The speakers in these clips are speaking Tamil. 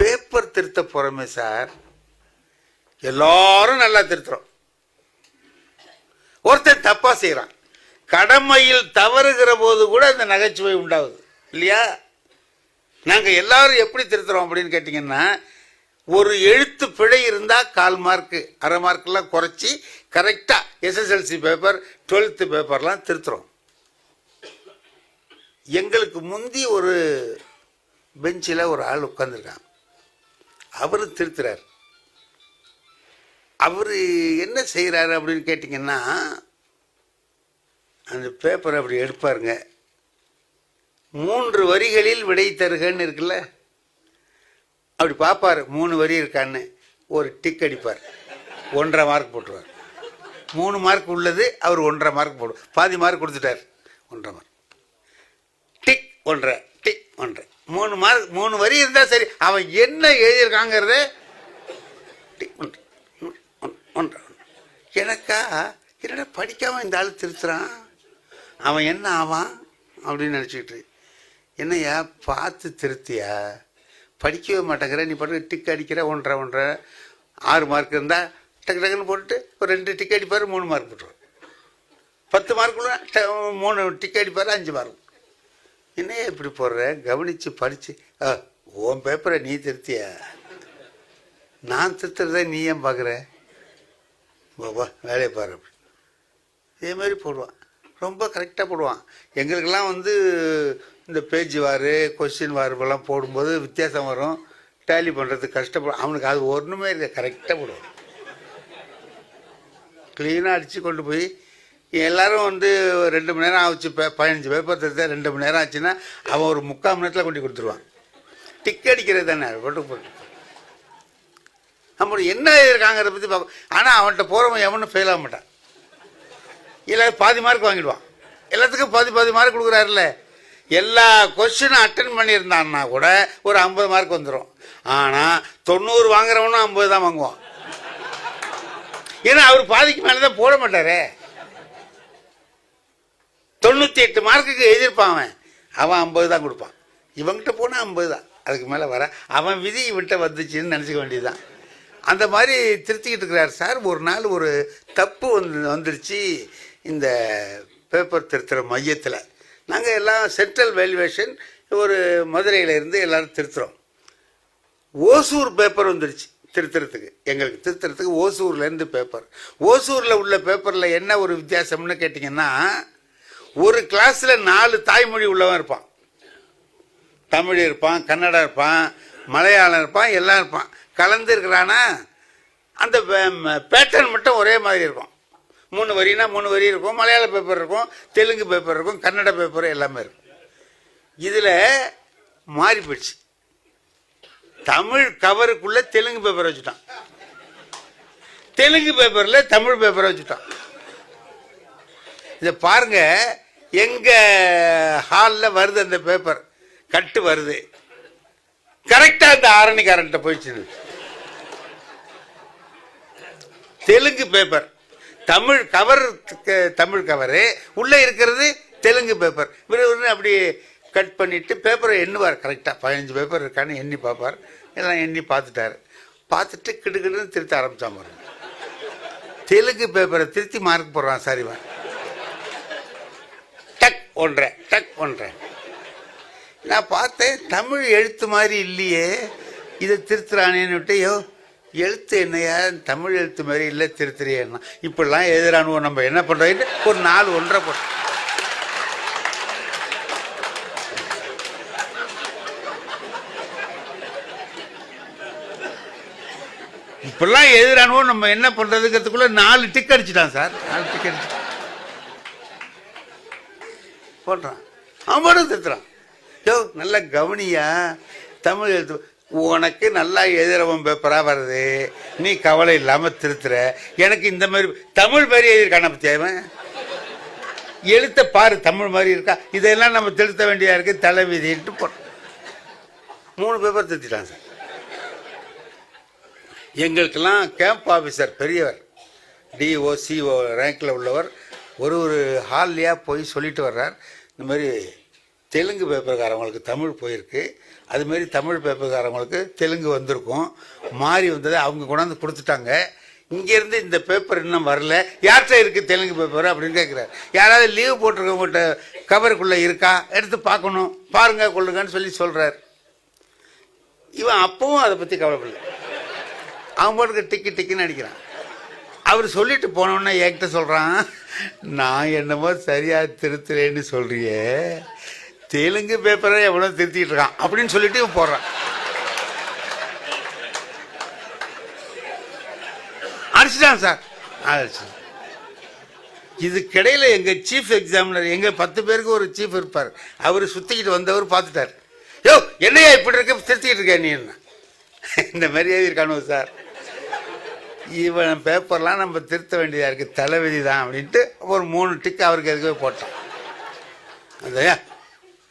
பேப்பர் திருத்த போறோமே சார், எல்லாரும் நல்லா திருத்துறோம். ஒருத்தன் தப்பா செய்யறான், கடமையில் தவறுகிற போது கூட அந்த நகைச்சுவை உண்டாகுது இல்லையா? நாங்க எல்லாரும் எப்படி திருத்துறோம் அப்படின்னு கேட்டீங்கன்னா, ஒரு எழுத்து பிழை இருந்தா 1/4 மார்க் 1/2 மார்க்கெல்லாம் குறைச்சி கரெக்டா SSLC பேப்பர் 12th பேப்பர்லாம் திருத்துறோம். எங்களுக்கு முந்தி ஒரு பெஞ்சில் ஒரு ஆள் உட்கார்ந்துருக்கான், அவரு திருத்துறார். அவரு என்ன செய்யறாரு அப்படின்னு கேட்டீங்கன்னா, அந்த பேப்பரை அப்படி எடுப்பாருங்க, 3 வரிகளில் விடை தருகன்னு இருக்குல்ல, அப்படி பார்ப்பார் 3 வரி இருக்கான்னு, ஒரு டிக் அடிப்பார், 1.5 மார்க் போட்டுருவார். 3 மார்க் உள்ளது அவர் 1.5 மார்க் போடுவார். பாதி மார்க் கொடுத்துட்டார், 1.5 மார்க். Tick 1.5 tick 1.5 3 mark. 3 வரி இருந்தா சரி, அவன் என்ன எழுதியிருக்காங்கிறத டிக் 1.5. எனக்கா என்னடா படிக்காம இந்த ஆள் திருத்துறான், அவன் என்ன ஆவான் அப்படின்னு நினச்சிக்கிட்டு, என்னையா பார்த்து திருத்தியா, படிக்கவே மாட்டேங்கிற, நீ பாட்டு டிக் அடிக்கிற 1.5 6 மார்க் இருந்தால் டக்கு டக்குன்னு போட்டுட்டு ஒரு 2 டிக் அடிப்பார், 3 மார்க் போட்டுருவார். 10 மார்க்குள்ள 3 டிக் அடிப்பார், 5 மார்க். என்னையா இப்படி போடுற, கவனித்து படித்து, உன் பேப்பரை நீ திருத்தியா, நான் திருத்துறத நீ ஏன் பார்க்குற, பாபா வேலையை பாரு. அப்படி இதே மாதிரி போடுவான், ரொம்ப கரெக்டாக போடுவான். எங்களுக்கெல்லாம் இந்த பேஜ் வாரு கொஸ்டின் வாருலாம் போடும்போது வித்தியாசம் வரும், டேலி பண்ணுறதுக்கு கஷ்டப்படும். அவனுக்கு அது ஒன்றுமே இல்லை, கரெக்டாக போடுவான், க்ளீனாக அடித்து கொண்டு போய் எல்லாரும் 2 மணி நேரம் ஆச்சு, 15 பேப்பர் திருத்த 2 மணி நேரம் ஆச்சுன்னா அவன் ஒரு 3/4 மணி நேரத்தில் கொண்டு கொடுத்துருவான். டிக் அடிக்கிறது தானே, போட்டு நம்ம என்ன இருக்காங்கிறத பற்றி பார்ப்போம். ஆனால் அவன்கிட்ட போகிறவன் எவனும் ஃபெயில் ஆக மாட்டான், இல்லை பாதி மார்க் வாங்கிடுவான். எல்லாத்துக்கும் பாதி மார்க் கொடுக்குறாருல்ல, எல்லா கொஸ்டினும் அட்டன் பண்ணியிருந்தான்னா கூட ஒரு 50 மார்க் வந்துடும். ஆனால் 90 வாங்குறவனும் 50 தான் வாங்குவான். ஏன்னா அவர் பாதிக்கு மேலே தான் போட மாட்டாரே. 98 மார்க்குக்கு எழுதியிருப்பான் அவன் 50 தான் கொடுப்பான். இவங்கிட்ட போனால் 50 தான், அதுக்கு மேலே வர அவன் விதி இவன்கிட்ட வந்துச்சுன்னு நினச்சிக்க வேண்டியதுதான். அந்த மாதிரி திருத்திக்கிட்டு இருக்கிறார் சார். ஒரு நாள் ஒரு தப்பு வந்துருச்சு இந்த பேப்பர் திருத்துகிற மையத்தில். நாங்கள் எல்லாம் சென்ட்ரல் வேல்யூவேஷன் ஒரு மதுரையில் இருந்து எல்லோரும் திருத்துறோம். ஓசூர் பேப்பர் வந்துருச்சு திருத்துறதுக்கு, எங்களுக்கு திருத்துறதுக்கு ஓசூர்லேருந்து பேப்பர். ஓசூரில் உள்ள பேப்பரில் என்ன ஒரு வித்தியாசம்னு கேட்டிங்கன்னா, ஒரு கிளாஸில் 4 தாய்மொழி உள்ளவன் இருப்பான். தமிழ் இருப்பான், கன்னடம் இருப்பான், மலையாளம் இருப்பான், எல்லாம் இருப்பான். கலந்து இருக்கிறானா அந்த பேட்டர்ன் மட்டும் ஒரே மாதிரி இருக்கும். 3 வரினா 3 வரி இருக்கும், மலையாள பேப்பர் இருக்கும், தெலுங்கு பேப்பர் இருக்கும், கன்னட பேப்பர் எல்லாமே இருக்கும். இதில் மாறி போயிடுச்சு, தமிழ் கவருக்குள்ள தெலுங்கு பேப்பர் வச்சுட்டான், தெலுங்கு பேப்பரில் தமிழ் பேப்பர் வச்சுட்டான். இதை பாருங்க, எங்க ஹாலில் வருது அந்த பேப்பர், கட்டு வருது, கரெக்டாக அந்த ஆரணிக்காரன்ட்ட போயிடுச்சு. Telugu paper, Tamil cover, Tamil cover உள்ளே இருக்கிறது தெலுங்கு பேப்பர். அப்படி கட் பண்ணிட்டு பேப்பரை எண்ணுவார், கரெக்டாக 15 பேப்பர் இருக்கான்னு எண்ணி பார்ப்பார். எல்லாம் எண்ணி பார்த்துட்டாரு. பார்த்துட்டு கிடுக்கிடுன்னு திருத்த ஆரம்பிச்சான் பாருங்க. தெலுங்கு பேப்பரை திருத்தி மார்க் போடுறான் சரிவன். டக் 1.5 டக் 1.5. நான் பார்த்தேன், தமிழ் எழுத்து மாதிரி இல்லையே, இதை திருத்துறானேன்னு விட்டு, எழுத்து என்னையா தமிழ் எழுத்து மாதிரி இல்லை திருத்துறியன்னா, இப்படிலாம் எழுதுறானுவோம், நம்ம என்ன பண்ணுறோம், ஒரு 4 1.5 போட்டோம். இப்படிலாம் எழுதுறானுவோம், நம்ம என்ன பண்ணுறதுங்கிறதுக்குள்ள 4 டிக் அடிச்சுட்டான் சார். 4 டிக் அடிச்சு போடுறான், அவனும் திருத்துறான். நல்ல கவனியா, தமிழ் எழுத்து உனக்கு நல்லா எழுதுறவன் பேப்பராக வருது, நீ கவலை இல்லாமல் திருத்துற. எனக்கு இந்த மாதிரி தமிழ் மாதிரி எழுதியிருக்கான பத்தியாவன், எழுத்த பாரு தமிழ் மாதிரி இருக்கா, இதெல்லாம் நம்ம திருத்த வேண்டியதா இருக்கு, தலைவிதிட்டு போ. 3 பேப்பர் திருத்திட்டான் சார். எங்களுக்கெல்லாம் கேம்ப் ஆஃபீஸர் பெரியவர், டிஓ சிஓ ரேங்கில் உள்ளவர், ஒரு ஹால்லையாக போய் சொல்லிட்டு வர்றார், இந்த மாதிரி தெலுங்கு பேப்பர்காரவங்களுக்கு தமிழ் போயிருக்கு, அதுமாரி தமிழ் பேப்பர்காரவங்களுக்கு தெலுங்கு வந்திருக்கும். மாறி வந்ததை அவங்க கொண்டாந்து கொடுத்துட்டாங்க. இங்கேருந்து இந்த பேப்பர் இன்னும் வரல, யார்கிட்ட இருக்குது தெலுங்கு பேப்பர் அப்படின்னு கேட்குறாரு. யாராவது லீவ் போட்டிருக்கவங்ககிட்ட கவருக்குள்ளே இருக்கா, எடுத்து பார்க்கணும், பாருங்க கொள்ளுங்கன்னு சொல்லி சொல்கிறார். இவன் அப்பவும் அதை பற்றி கவலைப்படல, அவன் பாட்டுக்கு டிக்கி டிக்கின்னு அடிக்கிறான். அவர் சொல்லிட்டு போனோன்னே என்கிட்ட சொல்கிறான், நான் என்னமோ சரியாக திருத்துறேன்னு சொல்கிறியே, தெலுங்கு பேப்பரை எவ்வளோ திருத்திட்டு இருக்கான் அப்படின்னு சொல்லிட்டு இவன் போடுறான். அடிச்சுட்டான் சார், அடிச்சு. இதுக்கிடையில் எங்கள் சீஃப் எக்ஸாமினர், எங்கள் 10 பேருக்கு ஒரு சீஃப் இருப்பார், அவர் சுற்றிக்கிட்டு வந்தவர் பார்த்துட்டார். யோ என்னையா இப்படி இருக்க, திருத்திக்கிட்டு இருக்கேன் நீ என்ன, இந்த மாதிரி எழுதியிருக்கானோ சார், இவன் பேப்பர்லாம் நம்ம திருத்த வேண்டியதாக இருக்குது, தலைவிதி தான் அப்படின்ட்டு ஒரு 3 டிக்கு அவருக்கு எதுக்கவே போட்டான். அந்த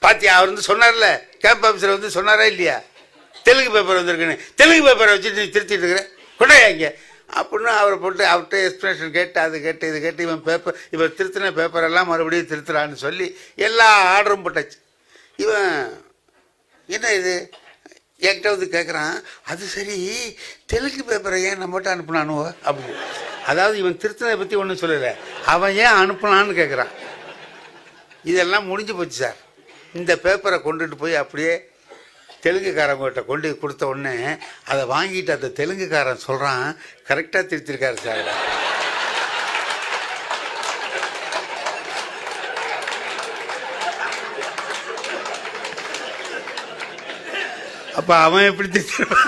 பாத்தியா, அவர் வந்து சொன்னார்ல, கேம்ப் ஆஃபீஸர் வந்து சொன்னாரா இல்லையா, தெலுங்கு பேப்பர் வந்திருக்குன்னு, தெலுங்கு பேப்பரை வச்சு நீ திருத்திட்டு இருக்கிற கொண்டாயா இங்கே அப்படின்னு அவரை போட்டு அவர்கிட்ட எக்ஸ்பிளேஷன் கேட்டு அது கேட்டு இது கேட்டு இவன் திருத்தின பேப்பரெல்லாம் மறுபடியும் திருத்துறான்னு சொல்லி எல்லா ஆர்டரும் போட்டாச்சு. இவன் என்ன இது என்கிட்ட வந்து கேட்குறான், அது சரி தெலுங்கு பேப்பரை ஏன் நம்மகிட்ட அனுப்புனானுவோ அப்படின்னு. அதாவது இவன் திருத்தனை பற்றி ஒன்றும் சொல்லலை, அவன் ஏன் அனுப்புனான்னு கேட்குறான். இதெல்லாம் முடிஞ்சு போச்சு சார். இந்த பேப்பரை கொண்டுட்டு போய் அப்படியே தெலுங்குக்காரங்கிட்ட கொண்டு கொடுத்த உடனே அதை வாங்கிட்டு அந்த தெலுங்குக்காரன் சொல்கிறான், கரெக்டாக திருத்திருக்காரு சார். அப்போ அவன் எப்படி திருத்திருப்பான்?